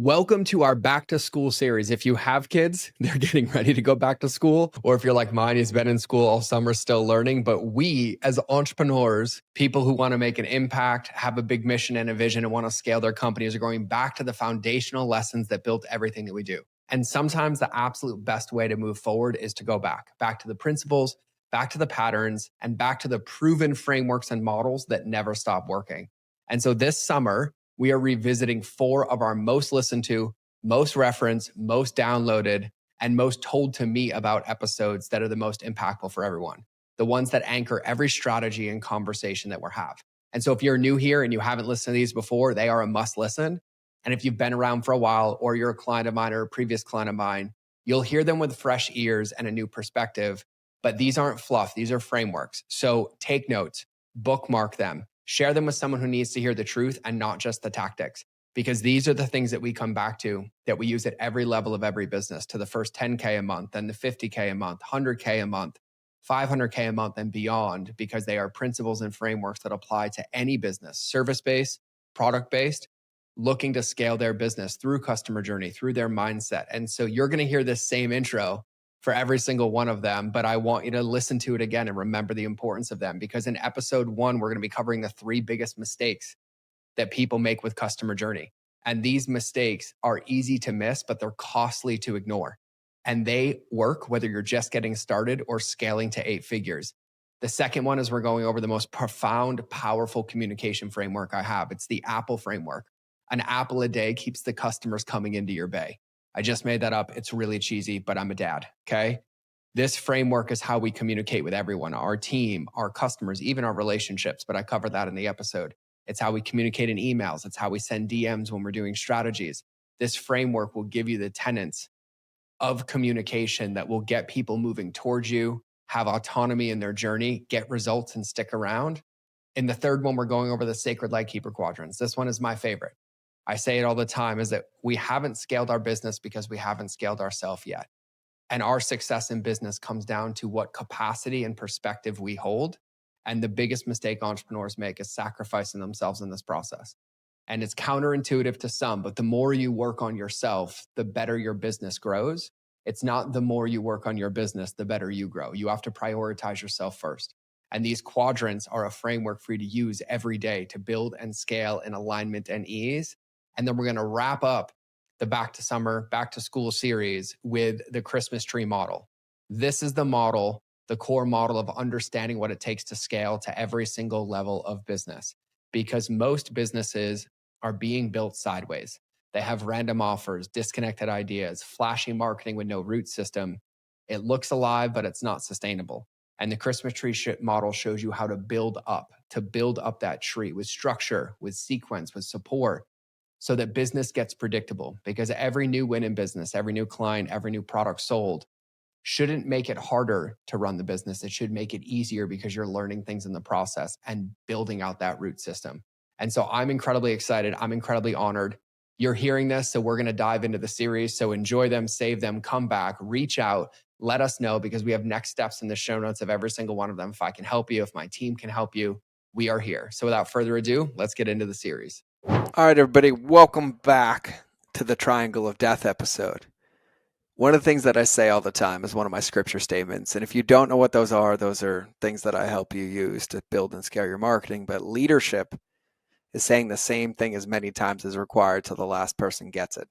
Welcome to our back to school series. If you have kids, they're getting ready to go back to school. Or if you're like mine, he's been in school all summer still learning. But we as entrepreneurs, people who want to make an impact, have a big mission and a vision and want to scale their companies are going back to the foundational lessons that built everything that we do. And sometimes the absolute best way to move forward is to go back to the principles, back to the patterns, and back to the proven frameworks and models that never stop working. And so this summer, we are revisiting 4 of our most listened to, most referenced, most downloaded, and most told to me about episodes that are the most impactful for everyone. The ones that anchor every strategy and conversation that we have. And so if you're new here and you haven't listened to these before, they are a must listen. And if you've been around for a while or you're a client of mine or a previous client of mine, you'll hear them with fresh ears and a new perspective. But these aren't fluff. These are frameworks. So take notes, bookmark them. Share them with someone who needs to hear the truth and not just the tactics, because these are the things that we come back to that we use at every level of every business, to the first 10K a month, then the 50K a month, 100K a month, 500K a month and beyond, because they are principles and frameworks that apply to any business, service-based, product-based, looking to scale their business through customer journey, through their mindset. And so you're going to hear this same intro for every single one of them, but I want you to listen to it again and remember the importance of them, because in episode 1, we're going to be covering the 3 biggest mistakes that people make with customer journey. And these mistakes are easy to miss, but they're costly to ignore. And they work whether you're just getting started or scaling to 8 figures. The second one is we're going over the most profound, powerful communication framework I have. It's the Apple framework. An apple a day keeps the customers coming into your bay. I just made that up. It's really cheesy, but I'm a dad, okay? This framework is how we communicate with everyone, our team, our customers, even our relationships, but I covered that in the episode. It's how we communicate in emails. It's how we send DMs when we're doing strategies. This framework will give you the tenets of communication that will get people moving towards you, have autonomy in their journey, get results, and stick around. In the third one, we're going over the sacred lightkeeper quadrants. This one is my favorite. I say it all the time, is that we haven't scaled our business because we haven't scaled ourselves yet. And our success in business comes down to what capacity and perspective we hold. And the biggest mistake entrepreneurs make is sacrificing themselves in this process. And it's counterintuitive to some, but the more you work on yourself, the better your business grows. It's not the more you work on your business, the better you grow. You have to prioritize yourself first. And these quadrants are a framework for you to use every day to build and scale in alignment and ease. And then we're going to wrap up the back to summer, back to school series with the Christmas tree model. This is the model, the core model of understanding what it takes to scale to every single level of business. Because most businesses are being built sideways. They have random offers, disconnected ideas, flashy marketing with no root system. It looks alive, but it's not sustainable. And the Christmas tree model shows you how to build up that tree with structure, with sequence, with support, so that business gets predictable. Because every new win in business, every new client, every new product sold shouldn't make it harder to run the business. It should make it easier because you're learning things in the process and building out that root system. And so I'm incredibly excited. I'm incredibly honored. You're hearing this, so we're going to dive into the series. So enjoy them, save them, come back, reach out, let us know, because we have next steps in the show notes of every single one of them. If I can help you, if my team can help you, we are here. So without further ado, let's get into the series. All right, everybody, welcome back to the Triangle of Death episode. One of the things that I say all the time is one of my scripture statements. And if you don't know what those are things that I help you use to build and scale your marketing. But leadership is saying the same thing as many times as required till the last person gets it.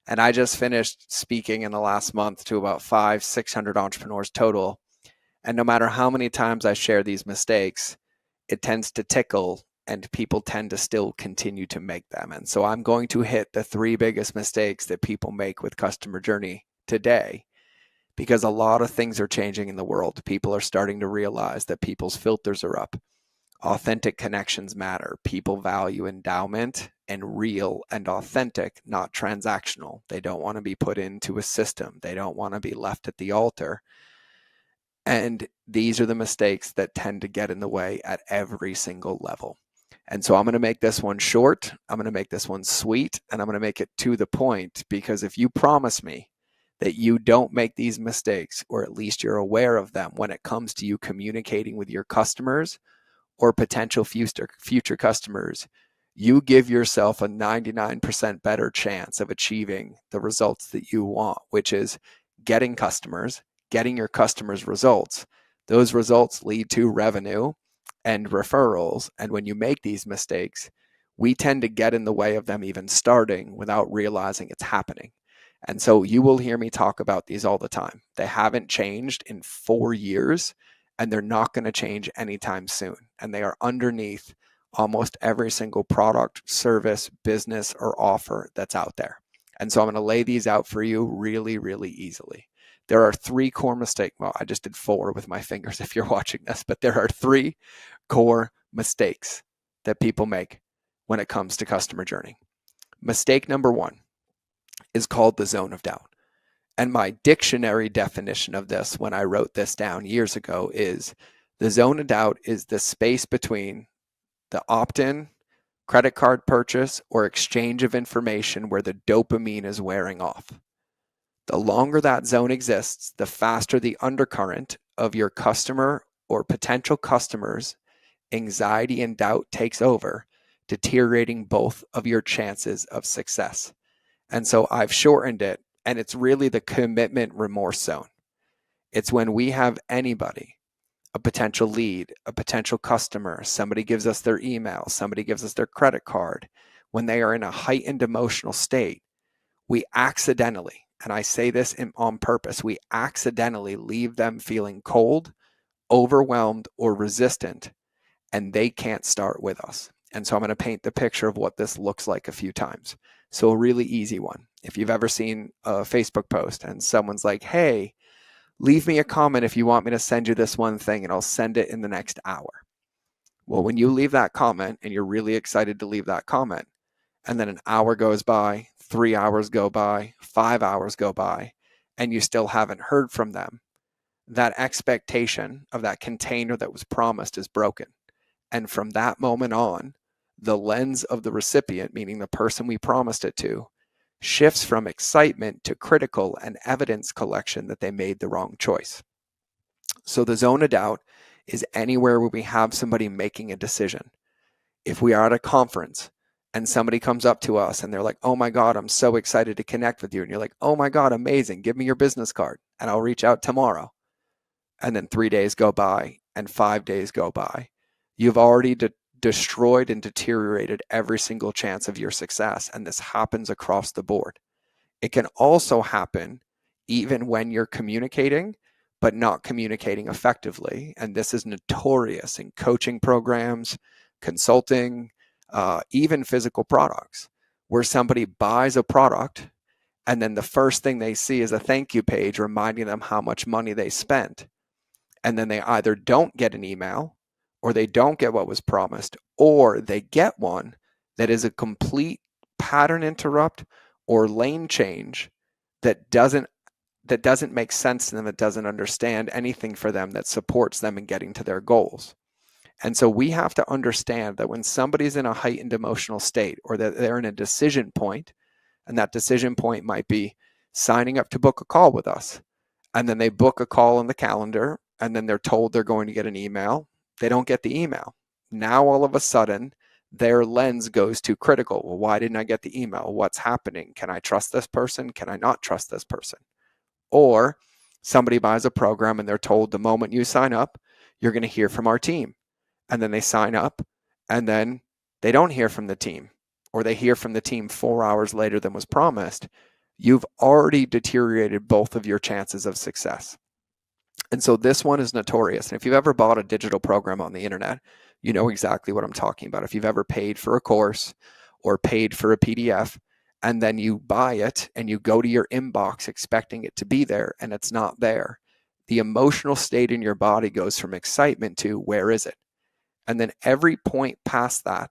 And I just finished speaking in the last month to about 500-600 entrepreneurs total. And no matter how many times I share these mistakes, it tends to tickle and people tend to still continue to make them. And so I'm going to hit the 3 biggest mistakes that people make with customer journey today, because a lot of things are changing in the world. People are starting to realize that people's filters are up. Authentic connections matter. People value endowment and real and authentic, not transactional. They don't want to be put into a system. They don't want to be left at the altar. And these are the mistakes that tend to get in the way at every single level. And so I'm going to make this one short, I'm going to make this one sweet, and I'm going to make it to the point, because if you promise me that you don't make these mistakes, or at least you're aware of them when it comes to you communicating with your customers or potential future customers, you give yourself a 99% better chance of achieving the results that you want, which is getting customers, getting your customers results. Those results lead to revenue and referrals. And when you make these mistakes, we tend to get in the way of them even starting without realizing it's happening. And so you will hear me talk about these all the time. They haven't changed in 4 years, and they're not going to change anytime soon. And they are underneath almost every single product, service, business, or offer that's out there. And so I'm going to lay these out for you really, really easily. There are 3 core mistakes. Well, I just did 4 with my fingers if you're watching this, but there are 3 core mistakes that people make when it comes to customer journey. Mistake number 1 is called the zone of doubt. And my dictionary definition of this, when I wrote this down years ago, is the zone of doubt is the space between the opt-in, credit card purchase, or exchange of information where the dopamine is wearing off. The longer that zone exists, the faster the undercurrent of your customer or potential customers' anxiety and doubt takes over, deteriorating both of your chances of success. And so I've shortened it, and it's really the commitment remorse zone. It's when we have anybody, a potential lead, a potential customer, somebody gives us their email, somebody gives us their credit card, when they are in a heightened emotional state, we accidentally, and I say this on purpose, we accidentally leave them feeling cold, overwhelmed, or resistant, and they can't start with us. And so I'm going to paint the picture of what this looks like a few times. So a really easy one. If you've ever seen a Facebook post and someone's like, hey, leave me a comment if you want me to send you this one thing and I'll send it in the next hour. Well, when you leave that comment and you're really excited to leave that comment, and then an hour goes by, 3 hours go by, 5 hours go by, and you still haven't heard from them, that expectation of that container that was promised is broken. And from that moment on, the lens of the recipient, meaning the person we promised it to, shifts from excitement to critical and evidence collection that they made the wrong choice. So the zone of doubt is anywhere where we have somebody making a decision. If we are at a conference and somebody comes up to us and they're like, oh my God, I'm so excited to connect with you. And you're like, oh my God, amazing. Give me your business card and I'll reach out tomorrow. And then 3 days go by and 5 days go by. You've already destroyed and deteriorated every single chance of your success. And this happens across the board. It can also happen even when you're communicating, but not communicating effectively. And this is notorious in coaching programs, consulting, even physical products, where somebody buys a product and then the first thing they see is a thank you page reminding them how much money they spent. And then they either don't get an email, or they don't get what was promised, or they get one that is a complete pattern interrupt or lane change that doesn't make sense to them, that doesn't understand anything for them that supports them in getting to their goals. And so we have to understand that when somebody's in a heightened emotional state, or that they're in a decision point, and that decision point might be signing up to book a call with us, and then they book a call on the calendar, and then they're told they're going to get an email. They don't get the email. Now, all of a sudden, their lens goes to critical. Well, why didn't I get the email? What's happening? Can I trust this person? Can I not trust this person? Or somebody buys a program and they're told the moment you sign up, you're going to hear from our team. And then they sign up and then they don't hear from the team, or they hear from the team 4 hours later than was promised. You've already deteriorated both of your chances of success. And so this one is notorious. And if you've ever bought a digital program on the internet, you know exactly what I'm talking about. If you've ever paid for a course or paid for a PDF, and then you buy it and you go to your inbox expecting it to be there and it's not there, the emotional state in your body goes from excitement to where is it? And then every point past that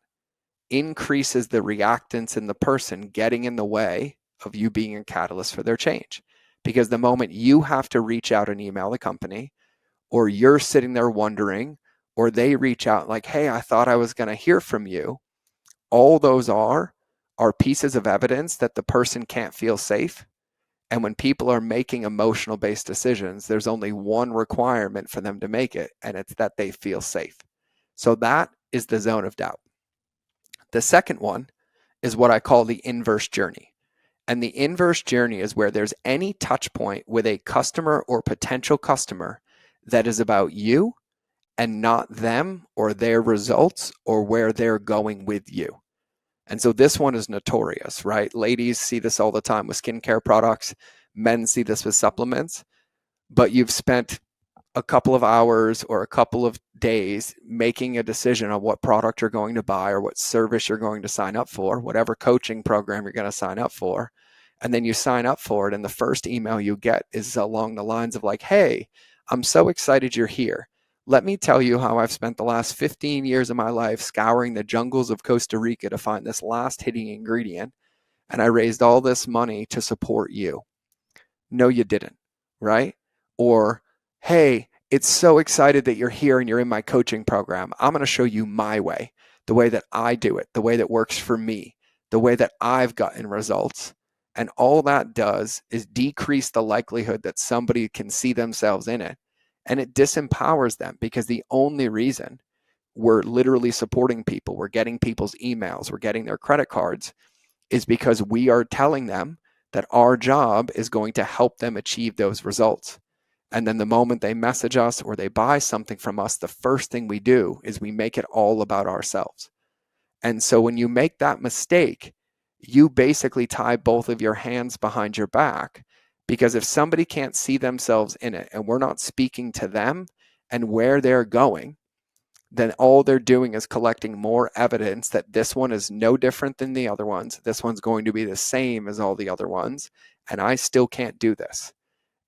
increases the reactance in the person getting in the way of you being a catalyst for their change. Because the moment you have to reach out and email the company, or you're sitting there wondering, or they reach out like, hey, I thought I was going to hear from you, all those are pieces of evidence that the person can't feel safe. And when people are making emotional based decisions, there's only one requirement for them to make it, and it's that they feel safe. So that is the zone of doubt. The second one is what I call the inverse journey. And the inverse journey is where there's any touch point with a customer or potential customer that is about you and not them or their results or where they're going with you. And so this one is notorious, right? Ladies see this all the time with skincare products. Men see this with supplements. But you've spent a couple of hours or a couple of days making a decision on what product you're going to buy or what service you're going to sign up for, whatever coaching program you're going to sign up for. And then you sign up for it. And the first email you get is along the lines of like, hey, I'm so excited you're here. Let me tell you how I've spent the last 15 years of my life scouring the jungles of Costa Rica to find this last hitting ingredient. And I raised all this money to support you. No, you didn't, right? Or, hey, it's so excited that you're here and you're in my coaching program. I'm going to show you my way, the way that I do it, the way that works for me, the way that I've gotten results. And all that does is decrease the likelihood that somebody can see themselves in it. And it disempowers them because the only reason we're literally supporting people, we're getting people's emails, we're getting their credit cards, is because we are telling them that our job is going to help them achieve those results. And then the moment they message us or they buy something from us, the first thing we do is we make it all about ourselves. And so when you make that mistake, you basically tie both of your hands behind your back, because if somebody can't see themselves in it and we're not speaking to them and where they're going, then all they're doing is collecting more evidence that this one is no different than the other ones. This one's going to be the same as all the other ones, and I still can't do this.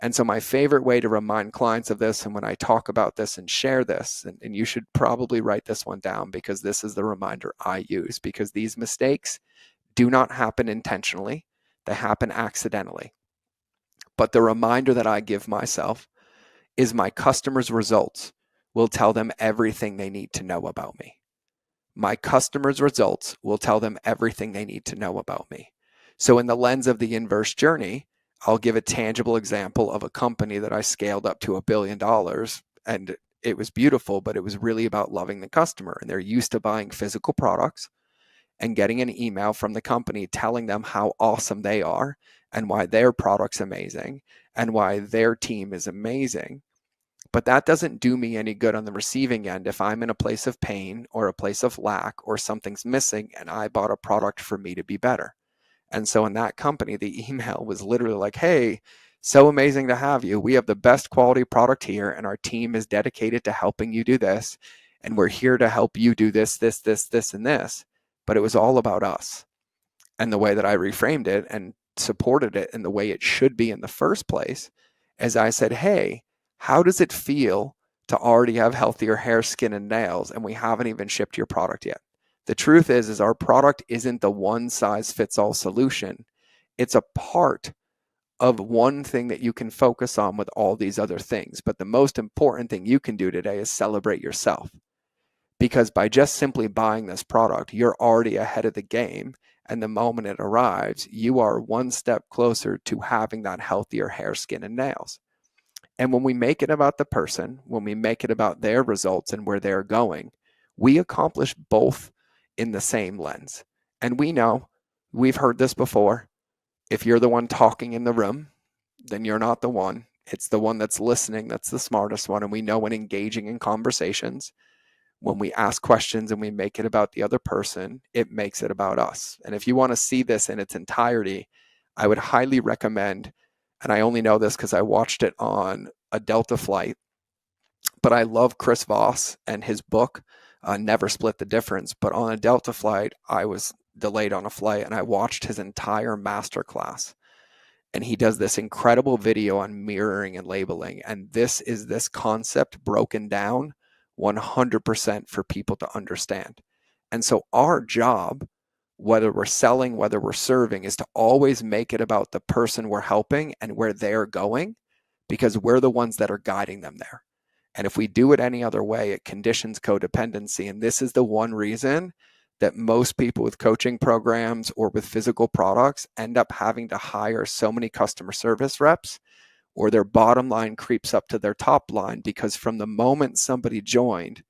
And so my favorite way to remind clients of this, and when I talk about this and share this, and you should probably write this one down because this is the reminder I use, because these mistakes do not happen intentionally. They happen accidentally. But the reminder that I give myself is my customers' results will tell them everything they need to know about me. My customers' results will tell them everything they need to know about me. So in the lens of the inverse journey, I'll give a tangible example of a company that I scaled up to $1 billion, and it was beautiful, but it was really about loving the customer. And they're used to buying physical products and getting an email from the company telling them how awesome they are and why their product's amazing and why their team is amazing. But that doesn't do me any good on the receiving end if I'm in a place of pain or a place of lack or something's missing and I bought a product for me to be better. And so in that company, the email was literally like, hey, so amazing to have you. We have the best quality product here and our team is dedicated to helping you do this. And we're here to help you do this, this, this, this, and this. But it was all about us. And the way that I reframed it and supported it in the way it should be in the first place, as I said, hey, how does it feel to already have healthier hair, skin, and nails, and we haven't even shipped your product yet? The truth is our product isn't the one-size-fits-all solution. It's a part of one thing that you can focus on with all these other things. But the most important thing you can do today is celebrate yourself. Because by just simply buying this product, you're already ahead of the game. And the moment it arrives, you are one step closer to having that healthier hair, skin, and nails. And when we make it about the person, when we make it about their results and where they're going, we accomplish both in the same lens. And we know, we've heard this before, if you're the one talking in the room, then you're not the one. It's the one that's listening that's the smartest one. And we know when engaging in conversations, when we ask questions and we make it about the other person, it makes it about us. And if you want to see this in its entirety, I would highly recommend, and I only know this because I watched it on a Delta flight, but I love Chris Voss and his book, Never Split the Difference. But on a Delta flight, I was delayed on a flight and I watched his entire masterclass. And he does this incredible video on mirroring and labeling. And this is this concept broken down 100% for people to understand. And so our job, whether we're selling, whether we're serving, is to always make it about the person we're helping and where they're going, because we're the ones that are guiding them there. And if we do it any other way, it conditions codependency. And this is the one reason that most people with coaching programs or with physical products end up having to hire so many customer service reps, or their bottom line creeps up to their top line, because from the moment somebody joined,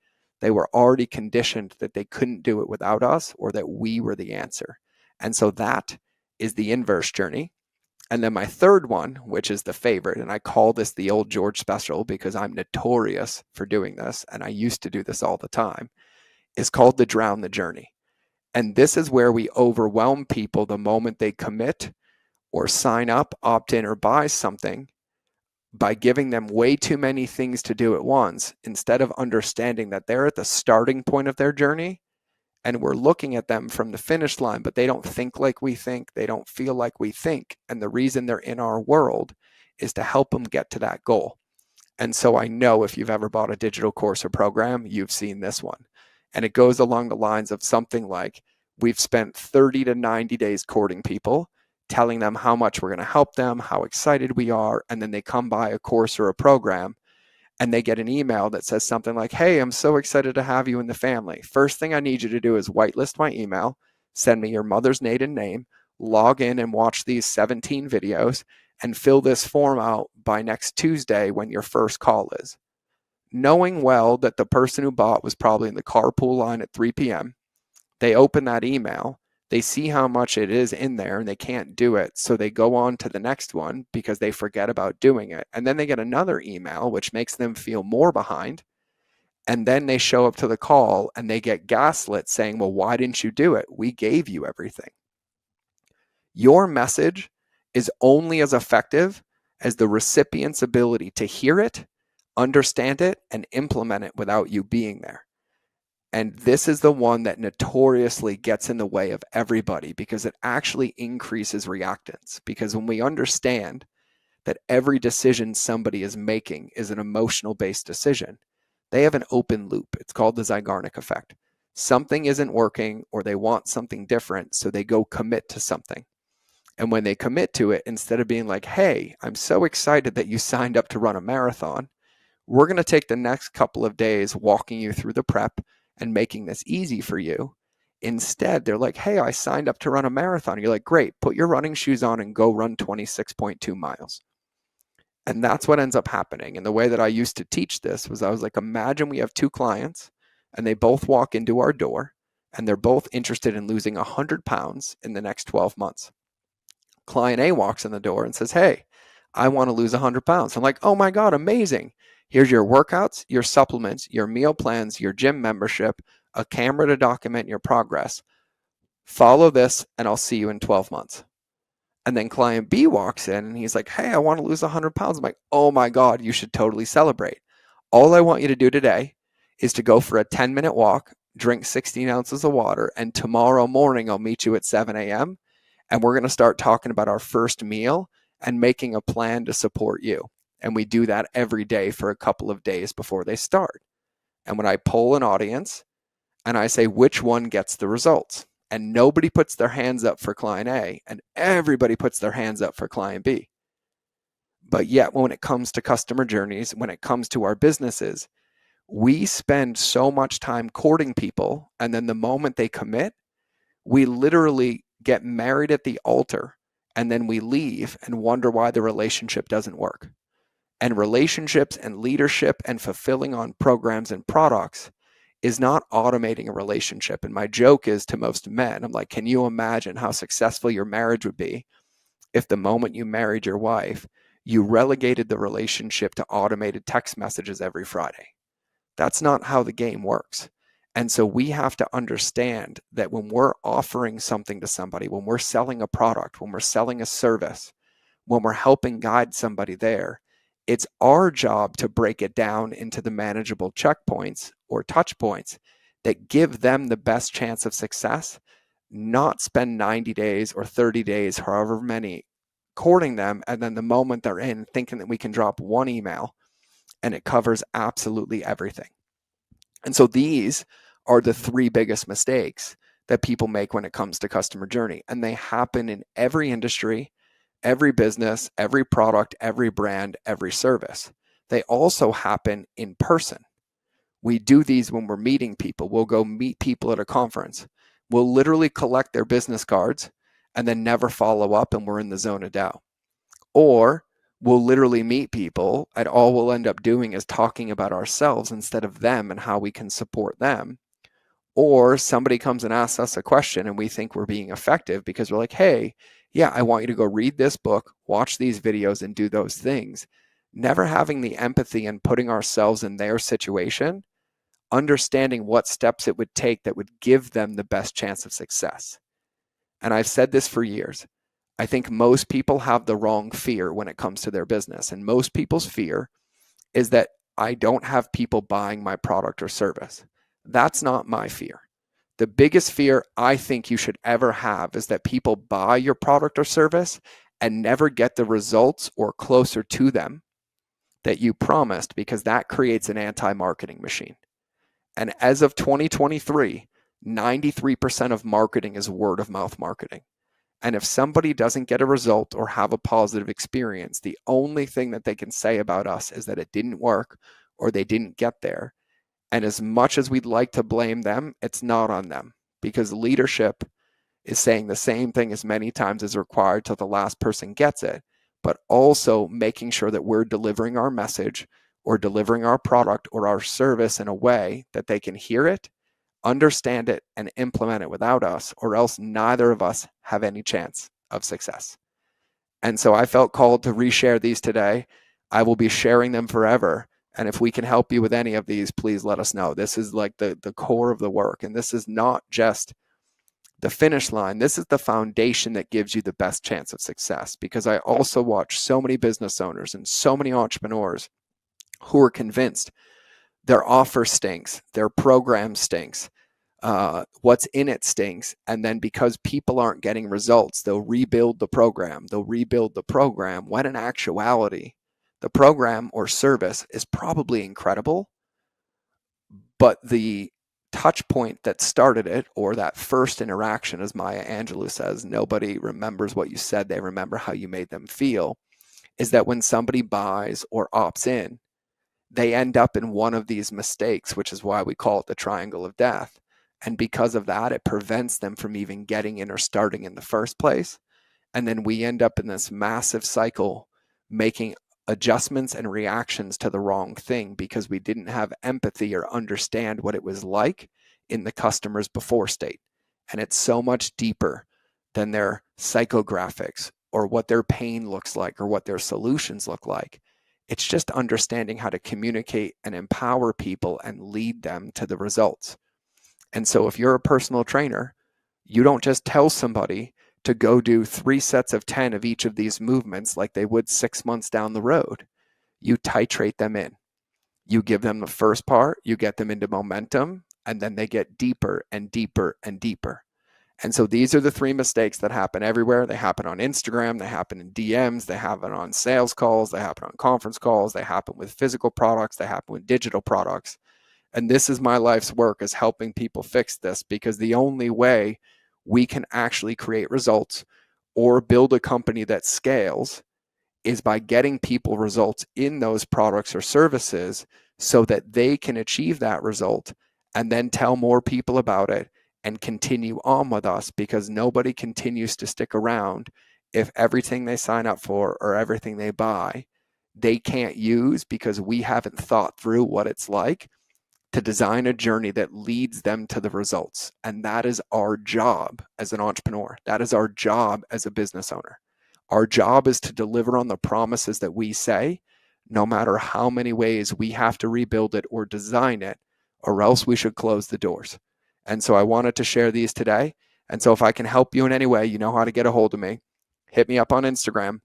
They were already conditioned that they couldn't do it without us or that we were the answer. And so that is the inverse journey. And then my third one, which is the favorite, and I call this the old George special because I'm notorious for doing this, and I used to do this all the time, is called the drown the journey. And this is where we overwhelm people the moment they commit or sign up, opt in, or buy something by giving them way too many things to do at once, instead of understanding that they're at the starting point of their journey and we're looking at them from the finish line, but they don't think like we think, they don't feel like we think. And the reason they're in our world is to help them get to that goal. And so I know if you've ever bought a digital course or program, you've seen this one. And it goes along the lines of something like, we've spent 30 to 90 days courting people, telling them how much we're going to help them, how excited we are, and then they come by a course or a program and they get an email that says something like, hey, I'm so excited to have you in the family. First thing I need you to do is whitelist my email, send me your mother's maiden name, log in and watch these 17 videos, and fill this form out by next Tuesday when your first call is. Knowing well that the person who bought was probably in the carpool line at 3 p.m., they open that email, they see how much it is in there and they can't do it. So they go on to the next one because they forget about doing it. And then they get another email, which makes them feel more behind. And then they show up to the call and they get gaslit saying, well, why didn't you do it? We gave you everything. Your message is only as effective as the recipient's ability to hear it, understand it, and implement it without you being there. And this is the one that notoriously gets in the way of everybody because it actually increases reactance. Because when we understand that every decision somebody is making is an emotional-based decision, they have an open loop. It's called the Zeigarnik effect. Something isn't working or they want something different, so they go commit to something. And when they commit to it, instead of being like, hey, I'm so excited that you signed up to run a marathon, we're going to take the next couple of days walking you through the prep and making this easy for you. Instead, they're like, hey, I signed up to run a marathon. You're like, great, put your running shoes on and go run 26.2 miles. And that's what ends up happening. And the way that I used to teach this was I was like, imagine we have two clients and they both walk into our door and they're both interested in losing 100 pounds in the next 12 months. Client A walks in the door and says, hey, I want to lose 100 pounds. I'm like, oh my God, amazing. Here's your workouts, your supplements, your meal plans, your gym membership, a camera to document your progress. Follow this and I'll see you in 12 months. And then client B walks in and he's like, hey, I want to lose 100 pounds. I'm like, oh my God, you should totally celebrate. All I want you to do today is to go for a 10-minute walk, drink 16 ounces of water, and tomorrow morning I'll meet you at 7 a.m. and we're going to start talking about our first meal and making a plan to support you. And we do that every day for a couple of days before they start. And when I poll an audience and I say which one gets the results, and nobody puts their hands up for client A and everybody puts their hands up for client B. But yet when it comes to customer journeys, when it comes to our businesses, we spend so much time courting people, and then the moment they commit, we literally get married at the altar and then we leave and wonder why the relationship doesn't work. And relationships and leadership and fulfilling on programs and products is not automating a relationship. And my joke is to most men, I'm like, can you imagine how successful your marriage would be if the moment you married your wife, you relegated the relationship to automated text messages every Friday? That's not how the game works. And so we have to understand that when we're offering something to somebody, when we're selling a product, when we're selling a service, when we're helping guide somebody there, it's our job to break it down into the manageable checkpoints or touch points that give them the best chance of success, not spend 90 days or 30 days, however many, courting them. And then the moment they're in, thinking that we can drop one email and it covers absolutely everything. And so these are the three biggest mistakes that people make when it comes to customer journey. And they happen in every industry, every business, every product, every brand, every service. They also happen in person. We do these when we're meeting people. We'll go meet people at a conference. We'll literally collect their business cards and then never follow up, and we're in the zone of doubt. Or we'll literally meet people, and all we'll end up doing is talking about ourselves instead of them and how we can support them. Or somebody comes and asks us a question and we think we're being effective because we're like, hey, yeah, I want you to go read this book, watch these videos, and do those things. Never having the empathy and putting ourselves in their situation, understanding what steps it would take that would give them the best chance of success. And I've said this for years. I think most people have the wrong fear when it comes to their business. And most people's fear is that I don't have people buying my product or service. That's not my fear. The biggest fear I think you should ever have is that people buy your product or service and never get the results or closer to them that you promised, because that creates an anti-marketing machine. And as of 2023, 93% of marketing is word of mouth marketing. And if somebody doesn't get a result or have a positive experience, the only thing that they can say about us is that it didn't work or they didn't get there. And as much as we'd like to blame them, it's not on them, because leadership is saying the same thing as many times as required till the last person gets it, but also making sure that we're delivering our message or delivering our product or our service in a way that they can hear it, understand it, and implement it without us, or else neither of us have any chance of success. And so I felt called to reshare these today. I will be sharing them forever. And if we can help you with any of these, please let us know. This is like the core of the work. And this is not just the finish line. This is the foundation that gives you the best chance of success. Because I also watch so many business owners and so many entrepreneurs who are convinced their offer stinks, their program stinks, what's in it stinks. And then because people aren't getting results, they'll rebuild the program. When in actuality, the program or service is probably incredible, but the touch point that started it, or that first interaction, as Maya Angelou says, nobody remembers what you said, they remember how you made them feel, is that when somebody buys or opts in, they end up in one of these mistakes, which is why we call it the triangle of death. And because of that, it prevents them from even getting in or starting in the first place. And then we end up in this massive cycle, making adjustments and reactions to the wrong thing because we didn't have empathy or understand what it was like in the customer's before state. And it's so much deeper than their psychographics or what their pain looks like or what their solutions look like. It's just understanding how to communicate and empower people and lead them to the results. And so if you're a personal trainer, you don't just tell somebody to go do 3 sets of 10 of each of these movements like they would 6 months down the road. You titrate them in. You give them the first part, you get them into momentum, and then they get deeper and deeper and deeper. And so these are the 3 mistakes that happen everywhere. They happen on Instagram, they happen in DMs, they happen on sales calls, they happen on conference calls, they happen with physical products, they happen with digital products. And this is my life's work, is helping people fix this, because the only way we can actually create results or build a company that scales is by getting people results in those products or services so that they can achieve that result and then tell more people about it and continue on with us, because nobody continues to stick around if everything they sign up for or everything they buy they can't use, because we haven't thought through what it's like to design a journey that leads them to the results. And that is our job as an entrepreneur. That is our job as a business owner. Our job is to deliver on the promises that we say, no matter how many ways we have to rebuild it or design it, or else we should close the doors. And so I wanted to share these today. And so if I can help you in any way, you know how to get a hold of me. Hit me up on Instagram.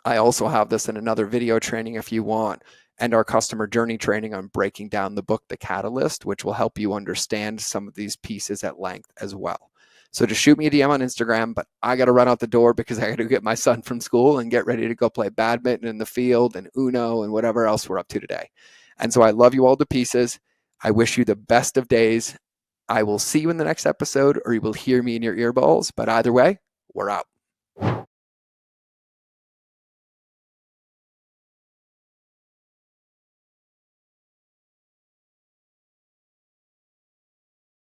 I also have this in another video training if you want, and our customer journey training on breaking down the book, The Catalyst, which will help you understand some of these pieces at length as well. So just shoot me a DM on Instagram, but I got to run out the door because I got to get my son from school and get ready to go play badminton in the field and Uno and whatever else we're up to today. And so I love you all to pieces. I wish you the best of days. I will see you in the next episode, or you will hear me in your earballs. But either way, we're out.